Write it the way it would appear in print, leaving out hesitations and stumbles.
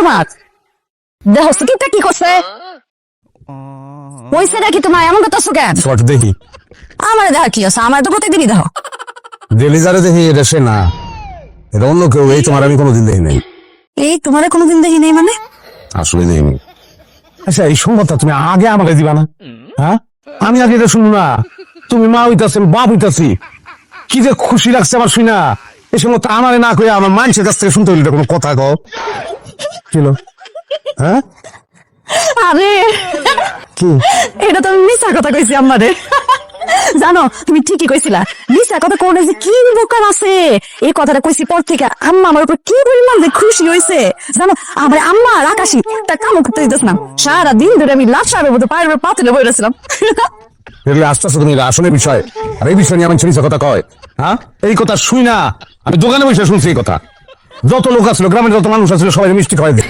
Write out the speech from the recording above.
তোমার দেখো সুকিটা কি করছে কইছে নাকি তোমার এমন কথা কেন শর্ট দেখি আমার দেখা কি আছে আমার তো প্রত্যেকদিনই দেখো ডেলিজারে দেখি এটা সে না, এটা অন্য কেউ। এই তোমার আমি কোনোদিন দেখি নাই। এই তোমার কোনোদিন দেখি নেই মানে আসলে দেখিনি। আচ্ছা এই সংবাদটা তুমি আগে আমাকে দিবা না? হ্যাঁ, আমি আগে এটা শুনবো না? তুমি মা হইতাছি, বাপ হইতাছি, কি যে খুশি লাগছে আমার শুনা। এই সময় আমারে না কইয়া আমার মানুষের কাছ থেকে শুনতে হইলে কোনো কথা কও ছিল? হ্যাঁ আরে কি এটা তো আমি মিশা কথা কইছি আমারে জানো তুমি ঠিকই কইছিলা মিশা কথা কোন যে কি দোকান আছে এই কথাটা কইছি পর থেকে আম্মা আমার উপর কি পরিমাণ যে খুশি হইছে জানো আমার আম্মা আর আকাশি তা কাম করতে দিতেছ না সারা দিন ধরে আমি লাফাবের মতো পায়ের পাতলে বই রয়েছিলাম এগুলো আস্তে আস্তে তুমি আসলে বিষয়, আর এই বিষয় নিয়ে আমার ছেলে কথা কয়। হ্যাঁ, এই কথা শুই না আমি দোকানে বসে শুনছি। এই কথা যত লোক আসলো, গ্রামের যত মানুষ আসলো সবাই মিষ্টি খাওয়াই দেয়।